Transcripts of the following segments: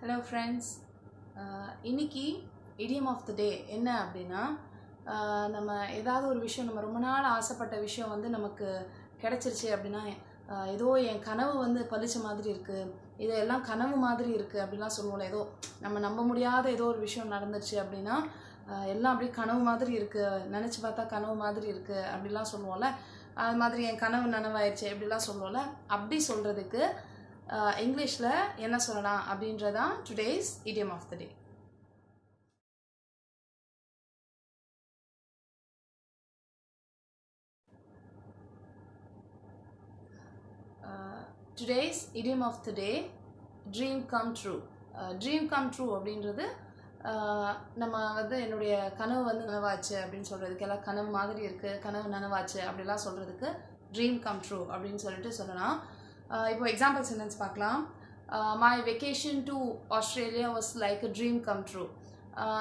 Hello friends, இன்னைக்கு இடியம் of the டே என்ன அப்படின்னா, நம்ம ஏதாவது ஒரு விஷயம், நம்ம ரொம்ப நாள் ஆசைப்பட்ட விஷயம் வந்து நமக்கு கிடச்சிருச்சு அப்படின்னா, ஏதோ என் கனவு வந்து பலிச்ச மாதிரி இருக்குது, இதெல்லாம் கனவு மாதிரி இருக்குது அப்படிலாம் சொல்லுவோம்ல. ஏதோ நம்ம நம்ப முடியாத ஏதோ ஒரு விஷயம் நடந்துருச்சு அப்படின்னா, எல்லாம் அப்படியே கனவு மாதிரி இருக்குது, நினச்சி பார்த்தா கனவு மாதிரி இருக்குது அப்படிலாம் சொல்லுவோம்ல. அது மாதிரி என் கனவு நனவாயிடுச்சு அப்படிலாம் சொல்லுவோம்ல. அப்படி சொல்கிறதுக்கு இங்கிலீஷில் என்ன சொல்லலாம் அப்படின்றதான் today's idiom of the day. Today's idiom of the day, dream come true. Dream come true அப்படின்றது நம்ம வந்து என்னுடைய கனவு வந்து நனவாச்சு அப்படின்னு சொல்கிறதுக்கு, எல்லாம் கனவு மாதிரி இருக்குது, கனவு நனவாச்சு அப்படிலாம் சொல்கிறதுக்கு ட்ரீம் கம் ட்ரூ அப்படின்னு சொல்லிட்டு சொல்லலாம். இப்போ எக்ஸாம்பிள் சென்டென்ஸ் பார்க்கலாம். My vacation to Australia was like a dream come true.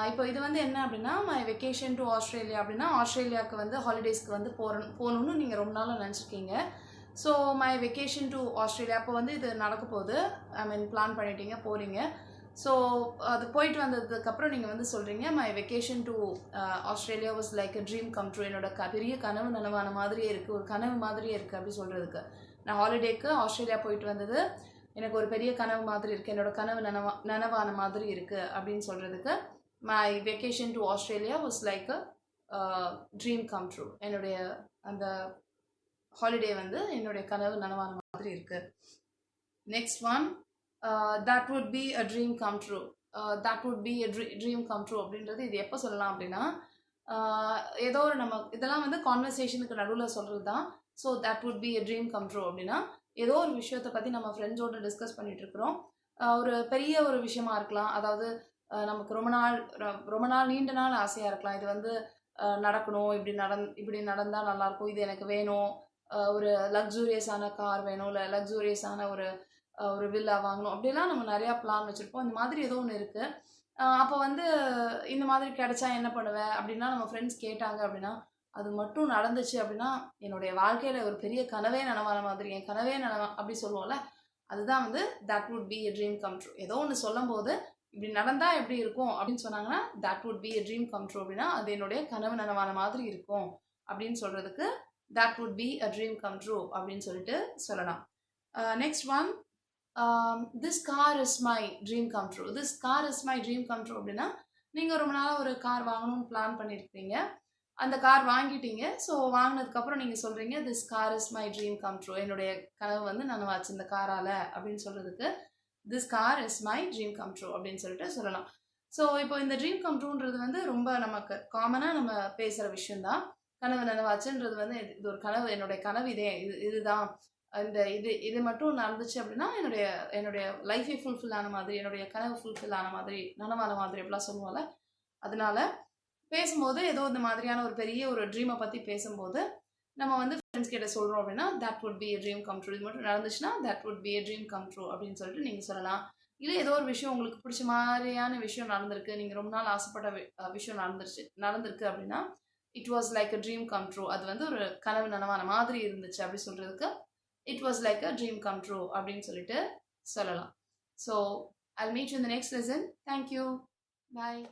இப்போ இது வந்து என்ன அப்படின்னா, மை வெக்கேஷன் டு ஆஸ்திரேலியா அப்படின்னா, ஆஸ்திரேலியாவுக்கு வந்து ஹாலிடேஸ்க்கு வந்து போகணுன்னு நீங்கள் ரொம்ப நாளாக நினச்சிருக்கீங்க. So my vacation to Australia, அப்போ வந்து இது நடக்க போகுது, பிளான் பண்ணிட்டீங்க, போகிறீங்க. ஸோ அது போயிட்டு வந்ததுக்கப்புறம் நீங்கள் வந்து சொல்கிறீங்க, my vacation to Australia was like a dream come true. என்னோட பெரிய கனவு நனவான மாதிரியே இருக்குது, ஒரு கனவு மாதிரியே இருக்குது அப்படி சொல்கிறதுக்கு. நான் ஹாலிடேக்கு ஆஸ்திரேலியா போயிட்டு வந்தது எனக்கு ஒரு பெரிய கனவு மாதிரி இருக்குது, என்னோட கனவு நனவான மாதிரி இருக்குது அப்படின்னு சொல்கிறதுக்கு my vacation to Australia was like a dream come true. என்னுடைய அந்த ஹாலிடே வந்து என்னுடைய கனவு நனவான மாதிரி இருக்குது. Next one, that would be a dream come true. That would be a dream come true அப்படின்றது இது எப்போ சொல்லலாம் அப்படின்னா, ஏதோ ஒரு நம்ம இதெல்லாம் வந்து கான்வர்சேஷனுக்கு நடுவில் சொல்கிறது தான். So that would be a dream come true அப்படின்னா, ஏதோ ஒரு விஷயத்தை பற்றி நம்ம ஃப்ரெண்ட்ஸோடு டிஸ்கஸ் பண்ணிகிட்டு இருக்கிறோம். ஒரு பெரிய ஒரு விஷயமா இருக்கலாம், அதாவது நமக்கு ரொம்ப நாள் நீண்ட நாள் ஆசையாக இருக்கலாம். இது வந்து நடக்கணும், இப்படி நடந்தால் நல்லாயிருக்கும், இது எனக்கு வேணும், ஒரு லக்ஸூரியஸான கார் வேணும், இல்லை லக்ஸூரியஸான ஒரு வில்லா வாங்கணும், அப்படிலாம் நம்ம நிறையா பிளான் வச்சுருப்போம். இந்த மாதிரி ஏதோ ஒன்று இருக்குது. அப்போ வந்து இந்த மாதிரி கிடைச்சா என்ன பண்ணுவேன் அப்படின்னா, நம்ம ஃப்ரெண்ட்ஸ் கேட்டாங்க அப்படின்னா, அது மட்டும் நடந்துச்சு அப்படின்னா என்னுடைய வாழ்க்கையில் ஒரு பெரிய கனவே நனவான மாதிரி, என் கனவே அப்படி சொல்லுவோம்ல, அதுதான் வந்து that would be a dream come true. ஏதோ ஒன்று சொல்லும் போது இப்படி நடந்தால் எப்படி இருக்கும் அப்படின்னு சொன்னாங்கன்னா, that would be a dream come true அப்படின்னா அது என்னுடைய கனவு நனவான மாதிரி இருக்கும் அப்படின்னு சொல்கிறதுக்கு that would be a dream come true அப்படின்னு சொல்லிட்டு சொல்லலாம். Next one, this car is my dream come true. This car is my dream come true அப்படின்னா, நீங்கள் ரொம்ப நாளாக ஒரு கார் வாங்கணும்னு பிளான் பண்ணியிருக்கீங்க, அந்த கார் வாங்கிட்டீங்க. ஸோ வாங்கினதுக்கப்புறம் நீங்கள் சொல்கிறீங்க, this car is my dream come true. என்னுடைய கனவு வந்து நனவாச்சு இந்த காரால் அப்படின்னு சொல்கிறதுக்கு this car is my dream come true அப்படின்னு சொல்லிட்டு சொல்லலாம். ஸோ இப்போ இந்த ட்ரீம் கம் ட்ரூன்றது வந்து ரொம்ப நமக்கு காமனாக நம்ம பேசுகிற விஷயந்தான். கனவு நனவாச்சுன்றது வந்து இது ஒரு கனவு, என்னுடைய கனவு இதுதான், இது மட்டும் நடந்துச்சு அப்படின்னா என்னுடைய லைஃபே ஃபுல்ஃபில் ஆன மாதிரி, என்னுடைய கனவு ஃபுல்ஃபில் ஆன மாதிரி, நனவான மாதிரி அப்படிலாம் சொல்லுவோம்ல. அதனால பேசும்போது ஏதோ இந்த மாதிரியான ஒரு பெரிய ஒரு ட்ரீமை பற்றி பேசும்போது நம்ம வந்து ஃப்ரெண்ட்ஸ் கிட்ட சொல்கிறோம் அப்படின்னா, that would be a dream come true. இது மட்டும் நடந்துச்சுன்னா that would be a dream come true அப்படின்னு சொல்லிட்டு நீங்கள் சொல்லலாம். இல்லை ஏதோ ஒரு விஷயம் உங்களுக்கு பிடிச்ச மாதிரியான விஷயம் நடந்திருக்கு, நீங்கள் ரொம்ப நாள் ஆசைப்பட்ட விஷயம் நடந்திருக்கு அப்படின்னா, it was like a dream come true. அது வந்து ஒரு கனவு நனவான மாதிரி இருந்துச்சு அப்படி சொல்கிறதுக்கு it was like a dream come true அப்படின்னு சொல்லிட்டு சொல்லலாம். So I'll meet you in the next lesson. Thank you, bye.